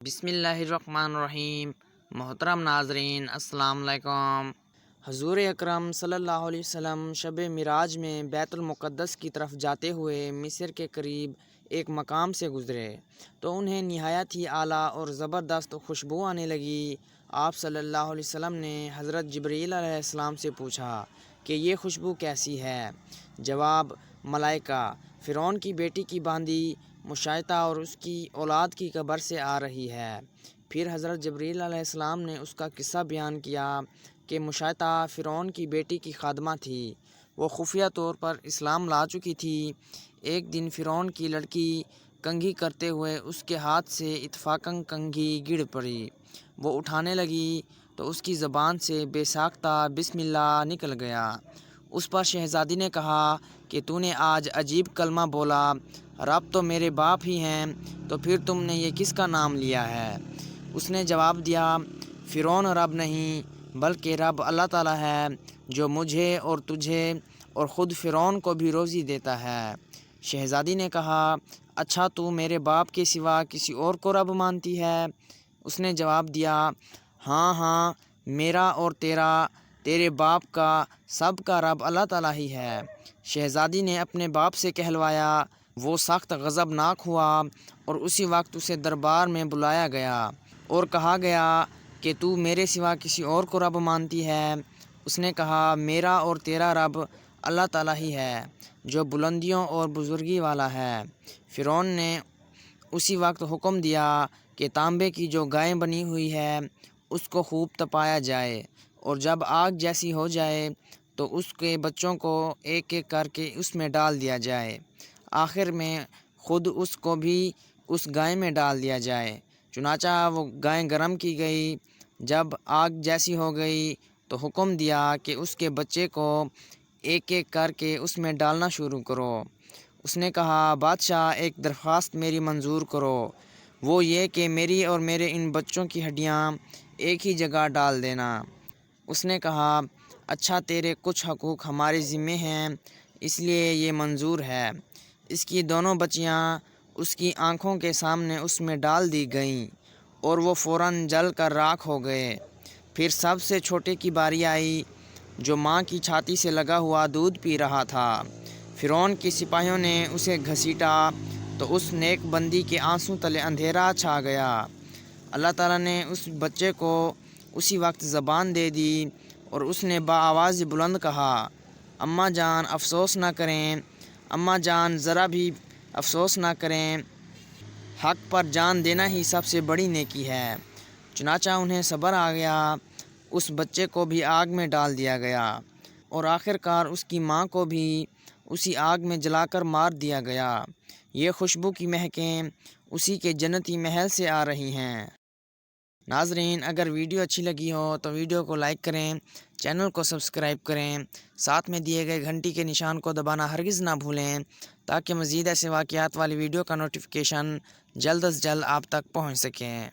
بسم اللہ الرحمن الرحیم۔ محترم ناظرین السلام علیکم۔ حضور اکرم صلی اللہ علیہ وسلم شب معراج میں بیت المقدس کی طرف جاتے ہوئے مصر کے قریب ایک مقام سے گزرے تو انہیں نہایت ہی اعلیٰ اور زبردست خوشبو آنے لگی۔ آپ صلی اللہ علیہ وسلم نے حضرت جبرائیل علیہ السلام سے پوچھا کہ یہ خوشبو کیسی ہے؟ جواب: ملائکہ فرعون کی بیٹی کی باندی مشائطہ اور اس کی اولاد کی قبر سے آ رہی ہے۔ پھر حضرت جبرائیل علیہ السلام نے اس کا قصہ بیان کیا کہ مشائطہ فرعون کی بیٹی کی خادمہ تھی۔ وہ خفیہ طور پر اسلام لا چکی تھی۔ ایک دن فرعون کی لڑکی کنگھی کرتے ہوئے اس کے ہاتھ سے اتفاقاً کنگھی گر پڑی۔ وہ اٹھانے لگی تو اس کی زبان سے بے ساختہ بسم اللہ نکل گیا۔ اس پر شہزادی نے کہا کہ تو نے آج عجیب کلمہ بولا، رب تو میرے باپ ہی ہیں، تو پھر تم نے یہ کس کا نام لیا ہے؟ اس نے جواب دیا، فرعون رب نہیں بلکہ رب اللہ تعالیٰ ہے، جو مجھے اور تجھے اور خود فرعون کو بھی روزی دیتا ہے۔ شہزادی نے کہا، اچھا تو میرے باپ کے سوا کسی اور کو رب مانتی ہے؟ اس نے جواب دیا، ہاں، میرا اور تیرے باپ کا سب کا رب اللہ تعالیٰ ہی ہے۔ شہزادی نے اپنے باپ سے کہلوایا۔ وہ سخت غضبناک ہوا اور اسی وقت اسے دربار میں بلایا گیا اور کہا گیا کہ تو میرے سوا کسی اور کو رب مانتی ہے؟ اس نے کہا، میرا اور تیرا رب اللہ تعالیٰ ہی ہے، جو بلندیوں اور بزرگی والا ہے۔ فرعون نے اسی وقت حکم دیا کہ تانبے کی جو گائے بنی ہوئی ہے اس کو خوب تپایا جائے، اور جب آگ جیسی ہو جائے تو اس کے بچوں کو ایک ایک کر کے اس میں ڈال دیا جائے۔ آخر میں خود اس کو بھی اس گائے میں ڈال دیا جائے۔ چنانچہ وہ گائے گرم کی گئی۔ جب آگ جیسی ہو گئی تو حکم دیا کہ اس کے بچے کو ایک ایک کر کے اس میں ڈالنا شروع کرو۔ اس نے کہا، بادشاہ ایک درخواست میری منظور کرو، وہ یہ کہ میری اور میرے ان بچوں کی ہڈیاں ایک ہی جگہ ڈال دینا۔ اس نے کہا، اچھا تیرے کچھ حقوق ہمارے ذمے ہیں اس لیے یہ منظور ہے۔ اس کی دونوں بچیاں اس کی آنکھوں کے سامنے اس میں ڈال دی گئیں اور وہ فوراً جل کر راکھ ہو گئے۔ پھر سب سے چھوٹے کی باری آئی، جو ماں کی چھاتی سے لگا ہوا دودھ پی رہا تھا۔ فرعون کے سپاہیوں نے اسے گھسیٹا تو اس نیک بندی کے آنسوں تلے اندھیرا چھا گیا۔ اللہ تعالیٰ نے اس بچے کو اسی وقت زبان دے دی اور اس نے بآواز بلند کہا، اماں جان افسوس نہ کریں، اماں جان ذرا بھی افسوس نہ کریں، حق پر جان دینا ہی سب سے بڑی نیکی ہے۔ چنانچہ انہیں صبر آ گیا۔ اس بچے کو بھی آگ میں ڈال دیا گیا اور آخر کار اس کی ماں کو بھی اسی آگ میں جلا کر مار دیا گیا۔ یہ خوشبو کی مہکیں اسی کے جنتی محل سے آ رہی ہیں۔ ناظرین، اگر ویڈیو اچھی لگی ہو تو ویڈیو کو لائک کریں، چینل کو سبسکرائب کریں، ساتھ میں دیے گئے گھنٹی کے نشان کو دبانا ہرگز نہ بھولیں تاکہ مزید ایسے واقعات والی ویڈیو کا نوٹیفیکیشن جلد از جلد آپ تک پہنچ سکیں۔